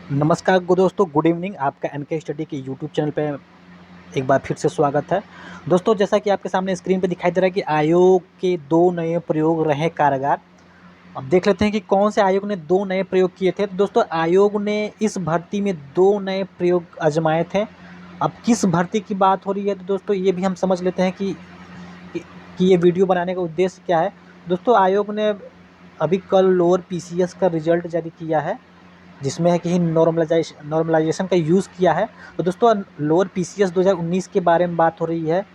नमस्कार दोस्तों, good evening. आपका एनके स्टडी के यूट्यूब चैनल पे एक बार फिर से स्वागत है। दोस्तों, जैसा कि आपके सामने स्क्रीन पे दिखाई दे रहा है कि आयोग के 2 नए प्रयोग रहे कारगर। अब देख लेते हैं कि कौन से आयोग ने 2 नए प्रयोग किए थे। तो दोस्तों, आयोग ने इस भर्ती में 2 नए प्रयोग आजमाए थे। अब किस भर्ती की बात हो रही है, तो दोस्तों ये भी हम समझ लेते हैं कि कि ये वीडियो बनाने का उद्देश्य क्या है। दोस्तों, आयोग ने अभी कल लोअर पीसीएस का रिजल्ट जारी किया है, जिसमें है कि नॉर्मलाइजेशन का यूज़ किया है। तो दोस्तों, लोअर पीसीएस 2019 के बारे में बात हो रही है।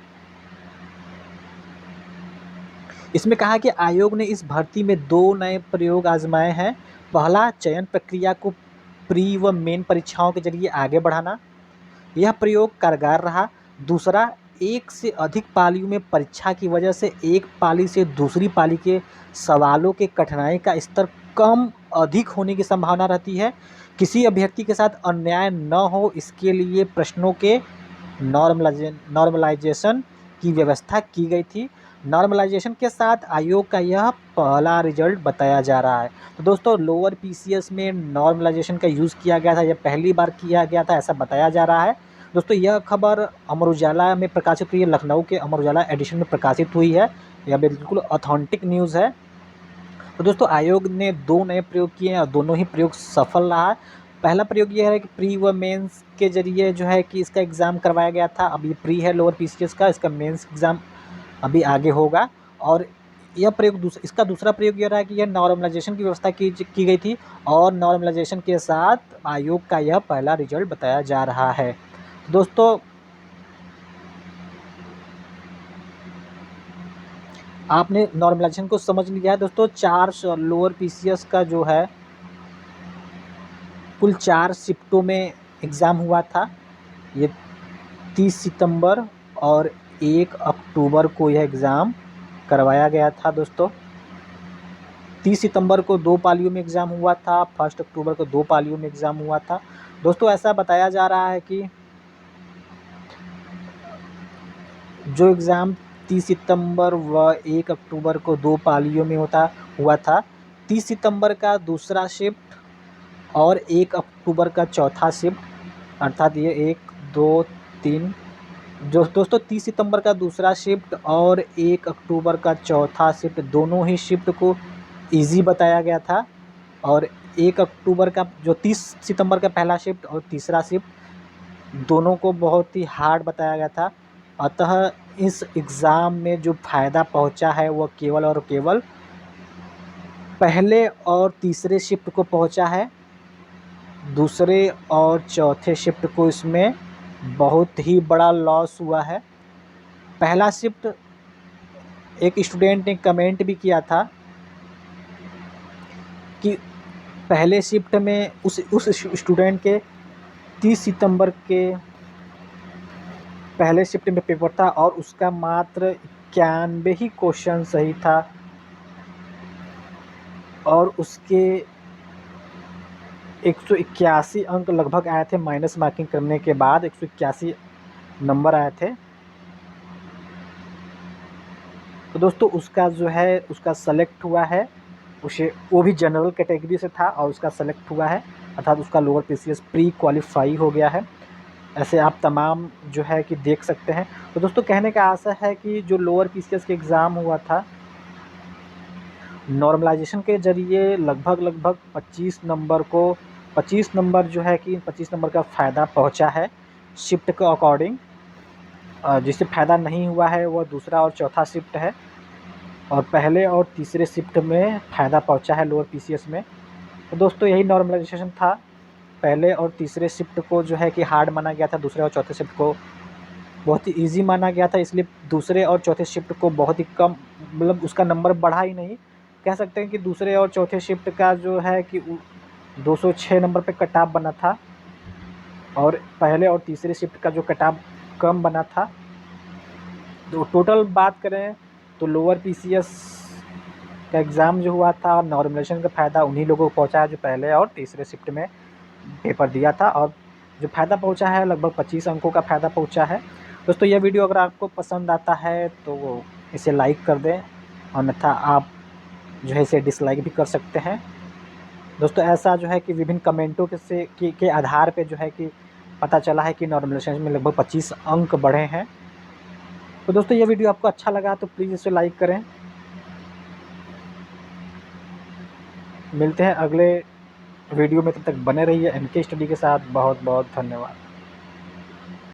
इसमें कहा कि आयोग ने इस भर्ती में 2 नए प्रयोग आजमाए हैं। पहला, चयन प्रक्रिया को प्री व मेन परीक्षाओं के जरिए आगे बढ़ाना, यह प्रयोग कारगर रहा। दूसरा, एक से अधिक पालियों में परीक्षा की वजह से एक पाली से दूसरी पाली के सवालों के कठिनाई का स्तर कम अधिक होने की संभावना रहती है। किसी अभ्यर्थी के साथ अन्याय न हो, इसके लिए प्रश्नों के नॉर्मलाइजेशन की व्यवस्था की गई थी। नॉर्मलाइजेशन के साथ आयोग का यह पहला रिजल्ट बताया जा रहा है। तो दोस्तों, लोअर पीसीएस में नॉर्मलाइजेशन का यूज़ किया गया था, यह पहली बार किया गया था, ऐसा बताया जा रहा है। दोस्तों, यह खबर अमर उजाला में प्रकाशित हुई है, लखनऊ के अमर उजाला एडिशन में प्रकाशित हुई है। यह बिल्कुल ऑथेंटिक न्यूज़ है। तो दोस्तों, आयोग ने 2 नए प्रयोग किए हैं और दोनों ही प्रयोग सफल रहा है। पहला प्रयोग ये है कि प्री व मेंस के जरिए जो है कि इसका एग्ज़ाम करवाया गया था। अब ये प्री है लोअर पीसीएस का, इसका मेंस एग्ज़ाम अभी आगे होगा। और यह प्रयोग इसका दूसरा प्रयोग ये रहा है कि यह नॉर्मलाइजेशन की व्यवस्था की गई थी, और नॉर्मलाइजेशन के साथ आयोग का यह पहला रिजल्ट बताया जा रहा है। दोस्तों, आपने नॉर्मलाइजेशन को समझ लिया है। दोस्तों, 4 लोअर पीसीएस का जो है कुल 4 शिफ्टों में एग्ज़ाम हुआ था। ये 30 सितंबर और 1 अक्टूबर को यह एग्ज़ाम करवाया गया था। दोस्तों, 30 सितंबर को 2 पालियों में एग्ज़ाम हुआ था, 1 अक्टूबर को 2 पालियों में एग्ज़ाम हुआ था। दोस्तों, ऐसा बताया जा रहा है कि जो एग्ज़ाम 30 सितंबर व 1 अक्टूबर को 2 पालियों में हुआ था, 30 सितंबर का दूसरा शिफ्ट और 1 अक्टूबर का चौथा शिफ्ट, अर्थात ये 1, 2, 3, जो दोस्तों 30 सितंबर का दूसरा शिफ्ट और 1 अक्टूबर का चौथा शिफ्ट, दोनों ही शिफ्ट को ईज़ी बताया गया था। और 1 अक्टूबर का जो 30 सितंबर का पहला शिफ्ट और तीसरा शिफ्ट, दोनों को बहुत ही हार्ड बताया गया था। अतः इस एग्ज़ाम में जो फ़ायदा पहुंचा है वह केवल और केवल पहले और तीसरे शिफ्ट को पहुंचा है। दूसरे और चौथे शिफ्ट को इसमें बहुत ही बड़ा लॉस हुआ है। पहला शिफ्ट, एक स्टूडेंट ने कमेंट भी किया था कि पहले शिफ्ट में उस स्टूडेंट के 30 सितंबर के पहले शिफ्ट में पेपर था और उसका मात्र 91 ही क्वेश्चन सही था, और उसके 181 अंक लगभग आए थे। माइनस मार्किंग करने के बाद 181 नंबर आए थे। तो दोस्तों, उसका जो है उसका सेलेक्ट हुआ है, उसे वो भी जनरल कैटेगरी से था और उसका सेलेक्ट हुआ है, अर्थात उसका लोअर पीसीएस प्री क्वालिफाई हो गया है। ऐसे आप तमाम जो है कि देख सकते हैं। तो दोस्तों, कहने का आशा है कि जो लोअर पीसीएस के एग्ज़ाम हुआ था, नॉर्मलाइजेशन के ज़रिए लगभग 25 नंबर जो है कि 25 नंबर का फ़ायदा पहुंचा है शिफ्ट के अकॉर्डिंग। जिसे फ़ायदा नहीं हुआ है वह दूसरा और चौथा शिफ्ट है, और पहले और तीसरे शिफ्ट में फ़ायदा पहुंचा है लोअर पीसीएस में। तो दोस्तों, यही नॉर्मलाइजेशन था। पहले और तीसरे शिफ्ट को जो है कि हार्ड माना गया था, दूसरे और चौथे शिफ्ट को बहुत ही ईजी माना गया था, इसलिए दूसरे और चौथे शिफ्ट को बहुत ही कम, मतलब उसका नंबर बढ़ा ही नहीं। कह सकते हैं कि दूसरे और चौथे शिफ्ट का जो है कि 206 नंबर पे कट ऑफ बना था, और पहले और तीसरे शिफ्ट का जो कट ऑफ कम बना था। तो टोटल बात करें तो लोअर पीसीएस का एग्ज़ाम जो हुआ था, नॉर्मलाइजेशन का फ़ायदा उन्हीं लोगों को पहुंचा है जो पहले और तीसरे शिफ्ट में पेपर दिया था, और जो फ़ायदा पहुंचा है लगभग 25 अंकों का फ़ायदा पहुंचा है। दोस्तों, यह वीडियो अगर आपको पसंद आता है तो इसे लाइक कर दें, अन्यथा आप जो है इसे डिसलाइक भी कर सकते हैं। दोस्तों ऐसा जो है कि विभिन्न कमेंटों के आधार पे जो है कि पता चला है कि नॉर्मलाइजेशन में लगभग 25 अंक बढ़े हैं। तो दोस्तों ये वीडियो आपको अच्छा लगा तो प्लीज़ इसे लाइक करें। मिलते हैं अगले वीडियो में, तब तक बने रहिए एनके स्टडी के साथ। बहुत बहुत धन्यवाद।